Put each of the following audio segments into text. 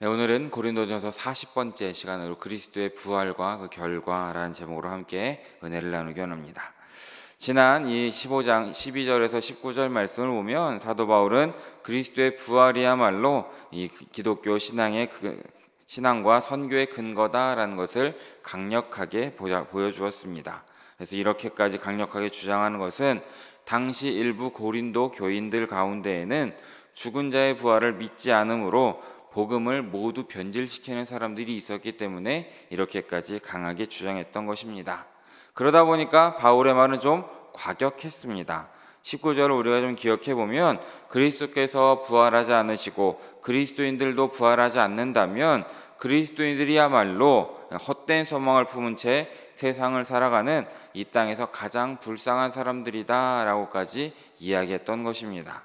네, 오늘은 고린도전서 40번째 시간으로 그리스도의 부활과 그 결과라는 제목으로 함께 은혜를 나누기 원합니다. 지난 이 15장 12절에서 19절 말씀을 보면 사도 바울은 그리스도의 부활이야말로 이 기독교 신앙과 선교의 근거다라는 것을 강력하게 보여주었습니다. 그래서 이렇게까지 강력하게 주장하는 것은 당시 일부 고린도 교인들 가운데에는 죽은 자의 부활을 믿지 않으므로 복음을 모두 변질시키는 사람들이 있었기 때문에 이렇게까지 강하게 주장했던 것입니다. 그러다 보니까 바울의 말은 좀 과격했습니다. 19절을 우리가 좀 기억해 보면 그리스도께서 부활하지 않으시고 그리스도인들도 부활하지 않는다면 그리스도인들이야말로 헛된 소망을 품은 채 세상을 살아가는 이 땅에서 가장 불쌍한 사람들이다 라고까지 이야기했던 것입니다.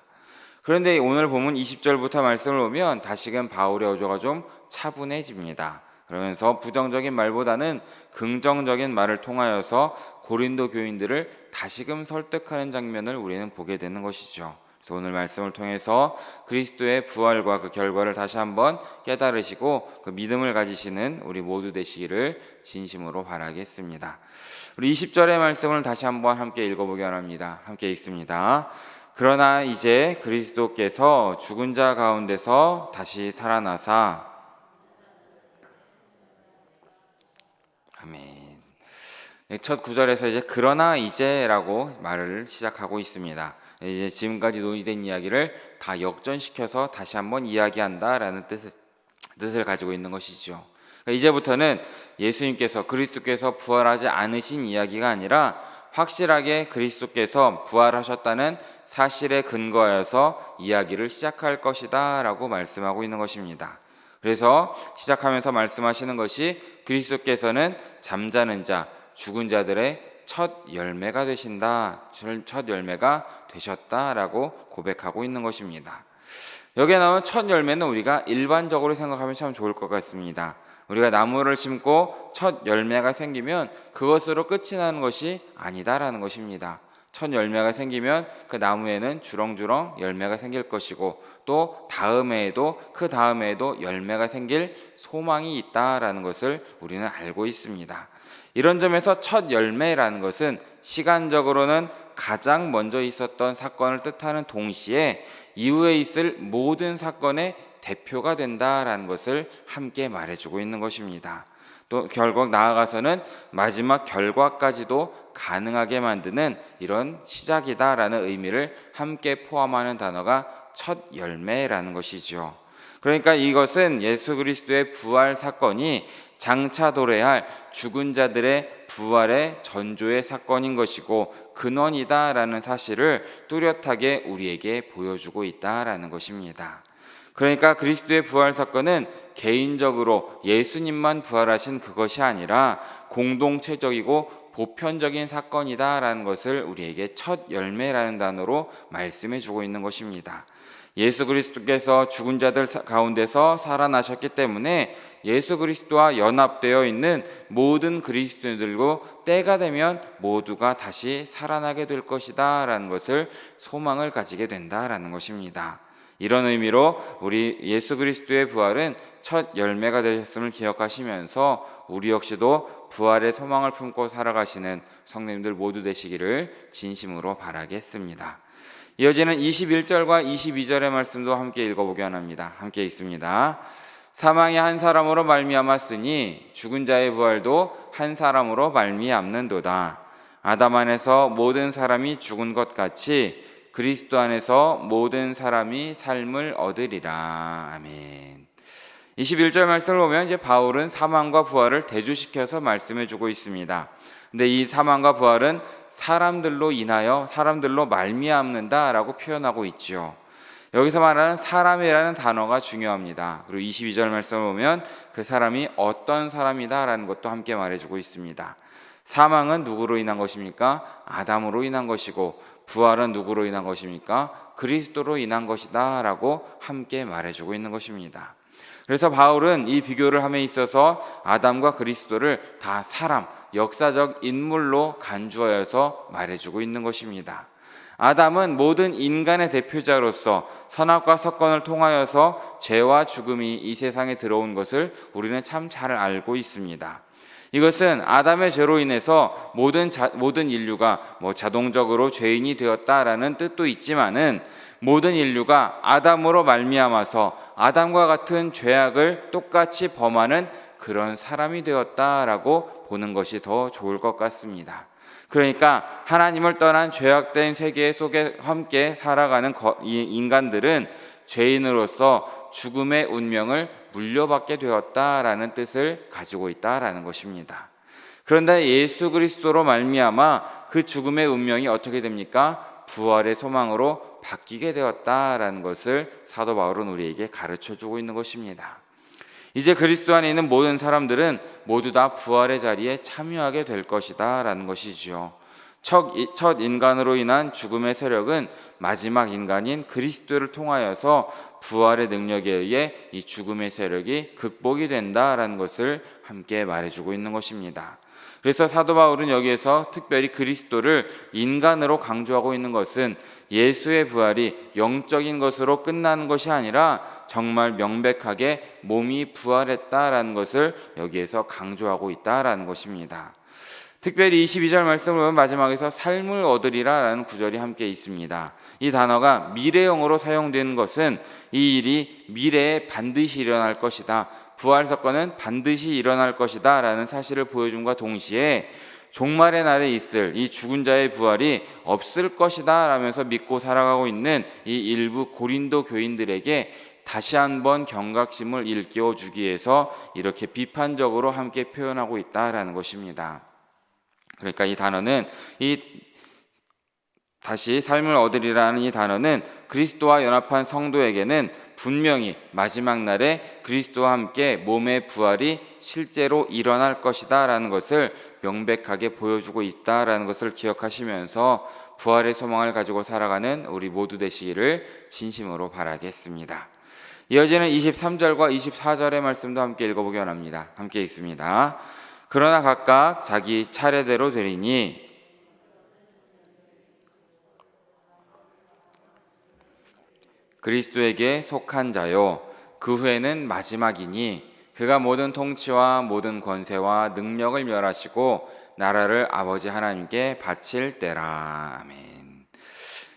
그런데 오늘 본문 20절부터 말씀을 보면 다시금 바울의 어조가 좀 차분해집니다. 그러면서 부정적인 말보다는 긍정적인 말을 통하여서 고린도 교인들을 다시금 설득하는 장면을 우리는 보게 되는 것이죠. 그래서 오늘 말씀을 통해서 그리스도의 부활과 그 결과를 다시 한번 깨달으시고 그 믿음을 가지시는 우리 모두 되시기를 진심으로 바라겠습니다. 우리 20절의 말씀을 다시 한번 함께 읽어보기 원합니다. 함께 읽습니다. 그러나 이제 그리스도께서 죽은 자 가운데서 다시 살아나사 아멘. 첫 구절에서 이제 그러나 이제라고 말을 시작하고 있습니다. 이제 지금까지 논의된 이야기를 다 역전시켜서 다시 한번 이야기한다라는 뜻을 가지고 있는 것이죠. 이제부터는 예수님께서 그리스도께서 부활하지 않으신 이야기가 아니라 확실하게 그리스도께서 부활하셨다는 사실에 근거해서 이야기를 시작할 것이다 라고 말씀하고 있는 것입니다. 그래서 시작하면서 말씀하시는 것이 그리스도께서는 잠자는 자, 죽은 자들의 첫 열매가 되신다, 첫 열매가 되셨다라고 고백하고 있는 것입니다. 여기에 나오는 첫 열매는 우리가 일반적으로 생각하면 참 좋을 것 같습니다. 우리가 나무를 심고 첫 열매가 생기면 그것으로 끝이 나는 것이 아니다라는 것입니다. 첫 열매가 생기면 그 나무에는 주렁주렁 열매가 생길 것이고 또 그 다음에도 열매가 생길 소망이 있다라는 것을 우리는 알고 있습니다. 이런 점에서 첫 열매라는 것은 시간적으로는 가장 먼저 있었던 사건을 뜻하는 동시에 이후에 있을 모든 사건의 대표가 된다라는 것을 함께 말해주고 있는 것입니다. 또 결국 나아가서는 마지막 결과까지도 가능하게 만드는 이런 시작이다라는 의미를 함께 포함하는 단어가 첫 열매라는 것이죠. 그러니까 이것은 예수 그리스도의 부활 사건이 장차 도래할 죽은 자들의 부활의 전조의 사건인 것이고 근원이다라는 사실을 뚜렷하게 우리에게 보여주고 있다라는 것입니다. 그러니까 그리스도의 부활 사건은 개인적으로 예수님만 부활하신 그것이 아니라 공동체적이고 보편적인 사건이다라는 것을 우리에게 첫 열매라는 단어로 말씀해 주고 있는 것입니다. 예수 그리스도께서 죽은 자들 가운데서 살아나셨기 때문에 예수 그리스도와 연합되어 있는 모든 그리스도인들고 때가 되면 모두가 다시 살아나게 될 것이다 라는 것을 소망을 가지게 된다라는 것입니다. 이런 의미로 우리 예수 그리스도의 부활은 첫 열매가 되셨음을 기억하시면서 우리 역시도 부활의 소망을 품고 살아가시는 성도님들 모두 되시기를 진심으로 바라겠습니다. 이어지는 21절과 22절의 말씀도 함께 읽어보기 원합니다. 함께 읽습니다. 사망이 한 사람으로 말미암았으니 죽은 자의 부활도 한 사람으로 말미암는도다. 아담 안에서 모든 사람이 죽은 것 같이 그리스도 안에서 모든 사람이 삶을 얻으리라. 아멘. 21절 말씀을 보면 이제 바울은 사망과 부활을 대조시켜서 말씀해 주고 있습니다. 근데 이 사망과 부활은 사람들로 말미암는다라고 표현하고 있죠. 여기서 말하는 사람이라는 단어가 중요합니다. 그리고 22절 말씀을 보면 그 사람이 어떤 사람이다라는 것도 함께 말해주고 있습니다. 사망은 누구로 인한 것입니까? 아담으로 인한 것이고 부활은 누구로 인한 것입니까? 그리스도로 인한 것이다 라고 함께 말해주고 있는 것입니다. 그래서 바울은 이 비교를 함에 있어서 아담과 그리스도를 다 사람, 역사적 인물로 간주하여서 말해주고 있는 것입니다. 아담은 모든 인간의 대표자로서 선악과 섭건을 통하여서 죄와 죽음이 이 세상에 들어온 것을 우리는 참 잘 알고 있습니다. 이것은 아담의 죄로 인해서 모든 인류가 자동적으로 죄인이 되었다라는 뜻도 있지만은, 모든 인류가 아담으로 말미암아서 아담과 같은 죄악을 똑같이 범하는 그런 사람이 되었다라고 보는 것이 더 좋을 것 같습니다. 그러니까 하나님을 떠난 죄악된 세계 속에 함께 살아가는 인간들은 죄인으로서 죽음의 운명을 물려받게 되었다라는 뜻을 가지고 있다라는 것입니다. 그런데 예수 그리스도로 말미암아 그 죽음의 운명이 어떻게 됩니까? 부활의 소망으로 바뀌게 되었다라는 것을 사도 바울은 우리에게 가르쳐주고 있는 것입니다. 이제 그리스도 안에 있는 모든 사람들은 모두 다 부활의 자리에 참여하게 될 것이다 라는 것이지요. 첫 인간으로 인한 죽음의 세력은 마지막 인간인 그리스도를 통하여서 부활의 능력에 의해 이 죽음의 세력이 극복이 된다라는 것을 함께 말해주고 있는 것입니다. 그래서 사도 바울은 여기에서 특별히 그리스도를 인간으로 강조하고 있는 것은 예수의 부활이 영적인 것으로 끝나는 것이 아니라 정말 명백하게 몸이 부활했다라는 것을 여기에서 강조하고 있다라는 것입니다. 특별히 22절 말씀을 보면 마지막에서 삶을 얻으리라 라는 구절이 함께 있습니다. 이 단어가 미래형으로 사용되는 것은 이 일이 미래에 반드시 일어날 것이다, 부활 사건은 반드시 일어날 것이다 라는 사실을 보여줌과 동시에 종말의 날에 있을 이 죽은 자의 부활이 없을 것이다 라면서 믿고 살아가고 있는 이 일부 고린도 교인들에게 다시 한번 경각심을 일깨워 주기 위해서 이렇게 비판적으로 함께 표현하고 있다라는 것입니다. 그러니까 이 단어는 다시 삶을 얻으리라는 이 단어는 그리스도와 연합한 성도에게는 분명히 마지막 날에 그리스도와 함께 몸의 부활이 실제로 일어날 것이다 라는 것을 명백하게 보여주고 있다라는 것을 기억하시면서 부활의 소망을 가지고 살아가는 우리 모두 되시기를 진심으로 바라겠습니다. 이어지는 23절과 24절의 말씀도 함께 읽어보기 원합니다. 함께 읽습니다. 그러나 각각 자기 차례대로 되리니 그리스도에게 속한 자요, 그 후에는 마지막이니 그가 모든 통치와 모든 권세와 능력을 멸하시고 나라를 아버지 하나님께 바칠 때라. 아멘.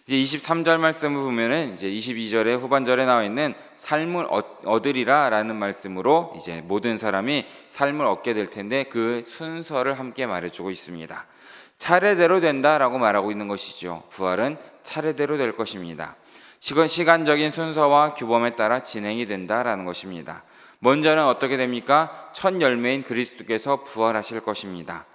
이제 23절 말씀을 보면은 이제 22절의 후반절에 나와 있는 삶을 얻으리라라는 말씀으로 이제 모든 사람이 삶을 얻게 될 텐데 그 순서를 함께 말해주고 있습니다. 차례대로 된다라고 말하고 있는 것이죠. 부활은 차례대로 될 것입니다. 시간적인 순서와 규범에 따라 진행이 된다라는 것입니다. 먼저는 어떻게 됩니까? 첫 열매인 그리스도께서 부활하실 것입니다.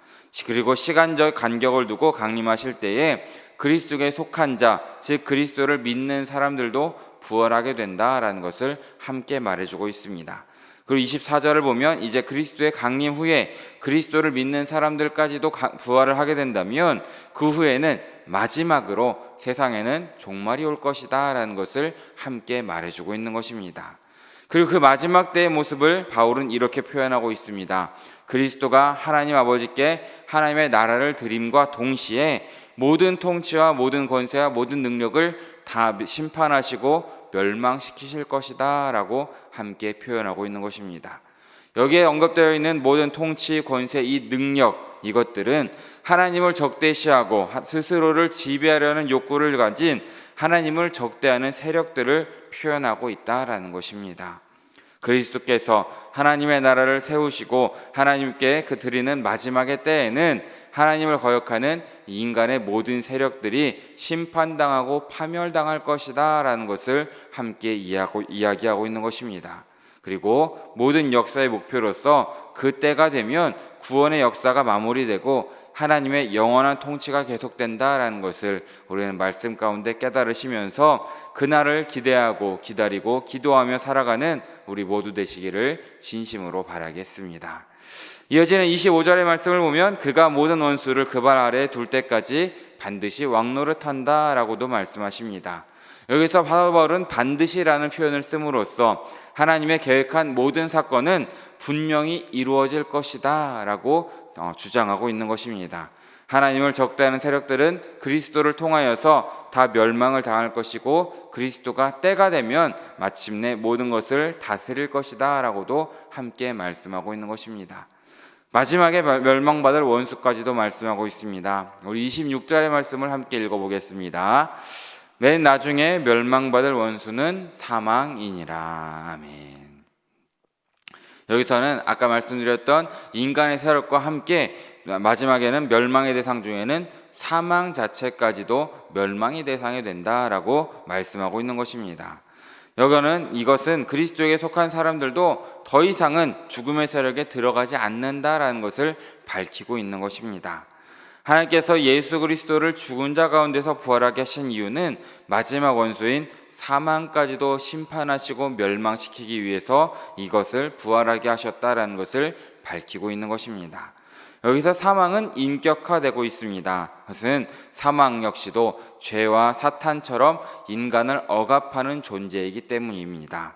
그리고 시간적 간격을 두고 강림하실 때에 그리스도에 속한 자, 즉 그리스도를 믿는 사람들도 부활하게 된다라는 것을 함께 말해주고 있습니다. 그리고 24절을 보면 이제 그리스도의 강림 후에 그리스도를 믿는 사람들까지도 부활을 하게 된다면 그 후에는 마지막으로 세상에는 종말이 올 것이다 라는 것을 함께 말해주고 있는 것입니다. 그리고 그 마지막 때의 모습을 바울은 이렇게 표현하고 있습니다. 그리스도가 하나님 아버지께 하나님의 나라를 드림과 동시에 모든 통치와 모든 권세와 모든 능력을 다 심판하시고 멸망시키실 것이다 라고 함께 표현하고 있는 것입니다. 여기에 언급되어 있는 모든 통치, 권세, 이 능력, 이것들은 하나님을 적대시하고 스스로를 지배하려는 욕구를 가진 하나님을 적대하는 세력들을 표현하고 있다라는 것입니다. 그리스도께서 하나님의 나라를 세우시고 하나님께 드리는 마지막의 때에는 하나님을 거역하는 인간의 모든 세력들이 심판당하고 파멸당할 것이다 라는 것을 함께 이야기하고 있는 것입니다. 그리고 모든 역사의 목표로서 그때가 되면 구원의 역사가 마무리되고 하나님의 영원한 통치가 계속된다라는 것을 우리는 말씀 가운데 깨달으시면서 그날을 기대하고 기다리고 기도하며 살아가는 우리 모두 되시기를 진심으로 바라겠습니다. 이어지는 25절의 말씀을 보면 그가 모든 원수를 그 발 아래에 둘 때까지 반드시 왕노릇한다 라고도 말씀하십니다. 여기서 사도 바울은 반드시라는 표현을 씀으로써 하나님의 계획한 모든 사건은 분명히 이루어질 것이다 라고 주장하고 있는 것입니다. 하나님을 적대하는 세력들은 그리스도를 통하여서 다 멸망을 당할 것이고 그리스도가 때가 되면 마침내 모든 것을 다스릴 것이다 라고도 함께 말씀하고 있는 것입니다. 마지막에 멸망받을 원수까지도 말씀하고 있습니다. 우리 26절의 말씀을 함께 읽어보겠습니다. 맨 나중에 멸망받을 원수는 사망이니라. 아멘. 여기서는 아까 말씀드렸던 인간의 세력과 함께 마지막에는 멸망의 대상 중에는 사망 자체까지도 멸망의 대상이 된다라고 말씀하고 있는 것입니다. 이것은 그리스도에게 속한 사람들도 더 이상은 죽음의 세력에 들어가지 않는다라는 것을 밝히고 있는 것입니다. 하나님께서 예수 그리스도를 죽은 자 가운데서 부활하게 하신 이유는 마지막 원수인 사망까지도 심판하시고 멸망시키기 위해서 이것을 부활하게 하셨다라는 것을 밝히고 있는 것입니다. 여기서 사망은 인격화되고 있습니다. 그것은 사망 역시도 죄와 사탄처럼 인간을 억압하는 존재이기 때문입니다.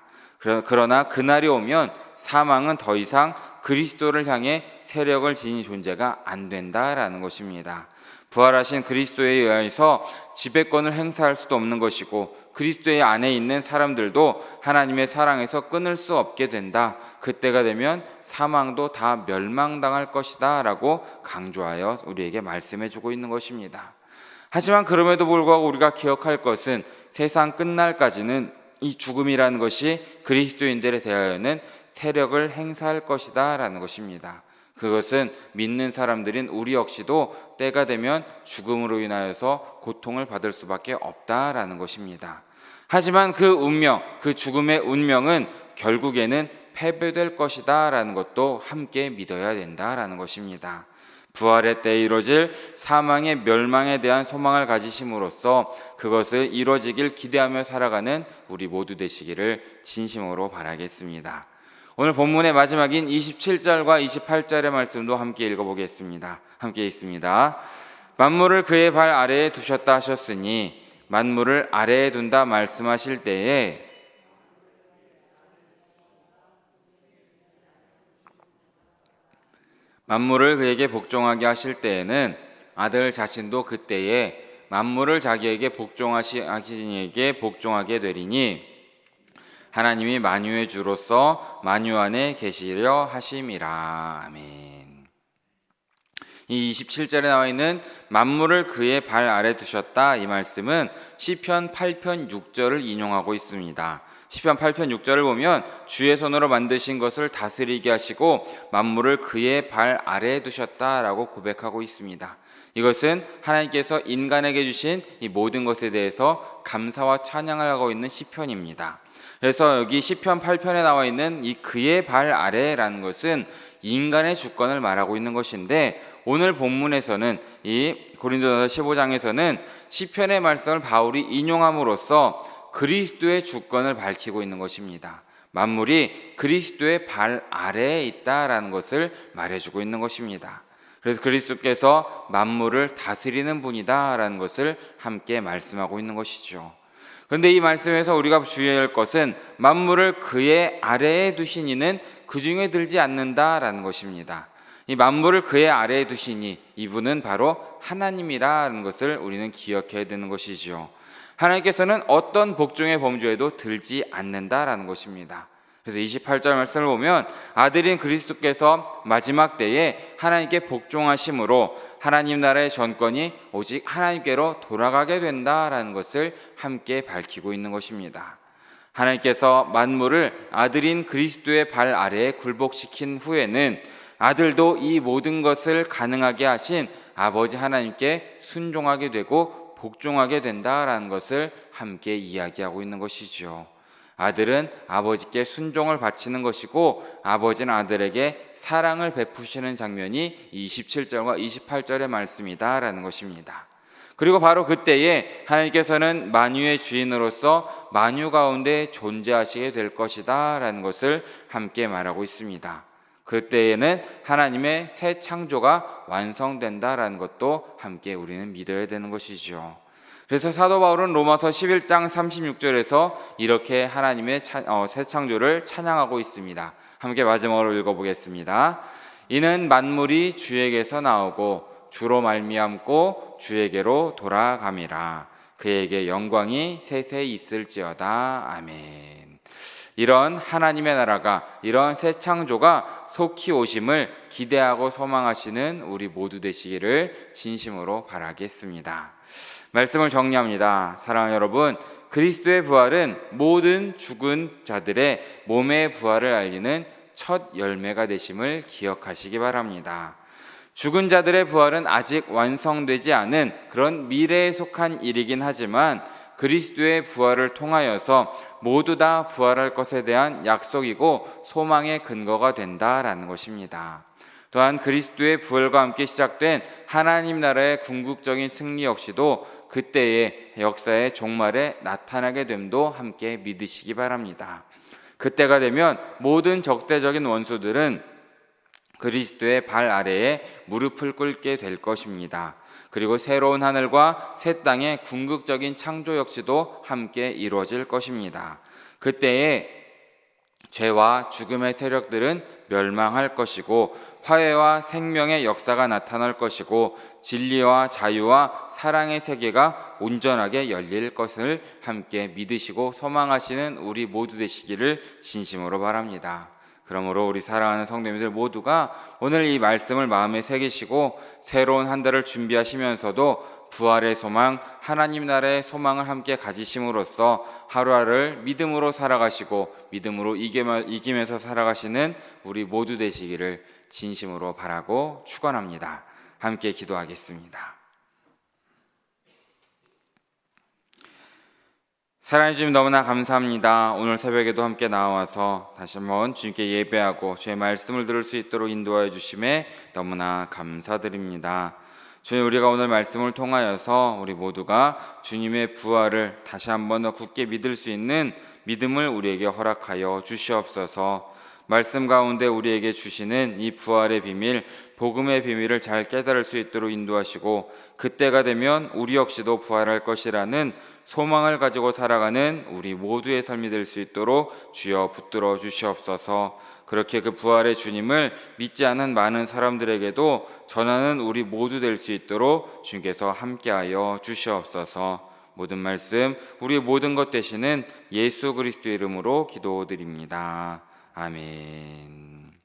그러나 그날이 오면 사망은 더 이상 그리스도를 향해 세력을 지닌 존재가 안 된다라는 것입니다. 부활하신 그리스도에 의해서 지배권을 행사할 수도 없는 것이고 그리스도의 안에 있는 사람들도 하나님의 사랑에서 끊을 수 없게 된다. 그때가 되면 사망도 다 멸망당할 것이다 라고 강조하여 우리에게 말씀해주고 있는 것입니다. 하지만 그럼에도 불구하고 우리가 기억할 것은 세상 끝날까지는 이 죽음이라는 것이 그리스도인들에 대하여는 세력을 행사할 것이다 라는 것입니다. 그것은 믿는 사람들인 우리 역시도 때가 되면 죽음으로 인하여서 고통을 받을 수밖에 없다라는 것입니다. 하지만 그 운명, 그 죽음의 운명은 결국에는 패배될 것이다 라는 것도 함께 믿어야 된다라는 것입니다. 부활의 때에 이루어질 사망의 멸망에 대한 소망을 가지심으로써 그것을 이루어지길 기대하며 살아가는 우리 모두 되시기를 진심으로 바라겠습니다. 오늘 본문의 마지막인 27절과 28절의 말씀도 함께 읽어보겠습니다. 함께 있습니다. 만물을 그의 발 아래에 두셨다 하셨으니 만물을 아래에 둔다 말씀하실 때에 만물을 그에게 복종하게 하실 때에는 아들 자신도 그때에 만물을 자기에게 복종하시니에게 복종하게 되리니 하나님이 만유의 주로서 만유 안에 계시려 하심이라. 아멘. 이 27절에 나와 있는 만물을 그의 발 아래 두셨다 이 말씀은 시편 8편 6절을 인용하고 있습니다. 시편 8편 6절을 보면 주의 손으로 만드신 것을 다스리게 하시고 만물을 그의 발 아래에 두셨다라고 고백하고 있습니다. 이것은 하나님께서 인간에게 주신 이 모든 것에 대해서 감사와 찬양을 하고 있는 시편입니다. 그래서 여기 시편 8편에 나와 있는 이 그의 발 아래라는 것은 인간의 주권을 말하고 있는 것인데 오늘 본문에서는 이 고린도전서 15장에서는 시편의 말씀을 바울이 인용함으로써 그리스도의 주권을 밝히고 있는 것입니다. 만물이 그리스도의 발 아래에 있다라는 것을 말해주고 있는 것입니다. 그래서 그리스도께서 만물을 다스리는 분이다라는 것을 함께 말씀하고 있는 것이죠. 그런데 이 말씀에서 우리가 주의해야 할 것은 만물을 그의 아래에 두신 이는 그 중에 들지 않는다라는 것입니다. 이 만물을 그의 아래에 두시니 이분은 바로 하나님이라는 것을 우리는 기억해야 되는 것이죠. 하나님께서는 어떤 복종의 범주에도 들지 않는다라는 것입니다. 그래서 28절 말씀을 보면 아들인 그리스도께서 마지막 때에 하나님께 복종하심으로 하나님 나라의 전권이 오직 하나님께로 돌아가게 된다라는 것을 함께 밝히고 있는 것입니다. 하나님께서 만물을 아들인 그리스도의 발 아래에 굴복시킨 후에는 아들도 이 모든 것을 가능하게 하신 아버지 하나님께 순종하게 되고 복종하게 된다라는 것을 함께 이야기하고 있는 것이죠. 아들은 아버지께 순종을 바치는 것이고 아버지는 아들에게 사랑을 베푸시는 장면이 27절과 28절의 말씀이다라는 것입니다. 그리고 바로 그때에 하나님께서는 만유의 주인으로서 만유 가운데 존재하시게 될 것이다 라는 것을 함께 말하고 있습니다. 그때에는 하나님의 새 창조가 완성된다라는 것도 함께 우리는 믿어야 되는 것이죠. 그래서 사도 바울은 로마서 11장 36절에서 이렇게 하나님의 새 창조를 찬양하고 있습니다. 함께 마지막으로 읽어보겠습니다. 이는 만물이 주에게서 나오고 주로 말미암고 주에게로 돌아감이라. 그에게 영광이 세세 있을지어다. 아멘. 이런 하나님의 나라가, 이런 새 창조가 속히 오심을 기대하고 소망하시는 우리 모두 되시기를 진심으로 바라겠습니다. 말씀을 정리합니다. 사랑하는 여러분, 그리스도의 부활은 모든 죽은 자들의 몸의 부활을 알리는 첫 열매가 되심을 기억하시기 바랍니다. 죽은 자들의 부활은 아직 완성되지 않은 그런 미래에 속한 일이긴 하지만 그리스도의 부활을 통하여서 모두 다 부활할 것에 대한 약속이고 소망의 근거가 된다라는 것입니다. 또한 그리스도의 부활과 함께 시작된 하나님 나라의 궁극적인 승리 역시도 그때의 역사의 종말에 나타나게 됨도 함께 믿으시기 바랍니다. 그때가 되면 모든 적대적인 원수들은 그리스도의 발 아래에 무릎을 꿇게 될 것입니다. 그리고 새로운 하늘과 새 땅의 궁극적인 창조 역시도 함께 이루어질 것입니다. 그때에 죄와 죽음의 세력들은 멸망할 것이고 화해와 생명의 역사가 나타날 것이고 진리와 자유와 사랑의 세계가 온전하게 열릴 것을 함께 믿으시고 소망하시는 우리 모두 되시기를 진심으로 바랍니다. 그러므로 우리 사랑하는 성도님들 모두가 오늘 이 말씀을 마음에 새기시고 새로운 한 달을 준비하시면서도 부활의 소망, 하나님 나라의 소망을 함께 가지심으로써 하루하루를 믿음으로 살아가시고 믿음으로 이기면서 살아가시는 우리 모두 되시기를 진심으로 바라고 축원합니다. 함께 기도하겠습니다. 사랑해 주님 너무나 감사합니다. 오늘 새벽에도 함께 나와서 다시 한번 주님께 예배하고 주의 말씀을 들을 수 있도록 인도하여 주심에 너무나 감사드립니다. 주님, 우리가 오늘 말씀을 통하여서 우리 모두가 주님의 부활을 다시 한번 더 굳게 믿을 수 있는 믿음을 우리에게 허락하여 주시옵소서. 말씀 가운데 우리에게 주시는 이 부활의 비밀, 복음의 비밀을 잘 깨달을 수 있도록 인도하시고 그때가 되면 우리 역시도 부활할 것이라는 소망을 가지고 살아가는 우리 모두의 삶이 될 수 있도록 주여 붙들어 주시옵소서. 그렇게 그 부활의 주님을 믿지 않은 많은 사람들에게도 전하는 우리 모두 될 수 있도록 주님께서 함께하여 주시옵소서. 모든 말씀, 우리의 모든 것 되시는 예수 그리스도의 이름으로 기도드립니다. 아멘.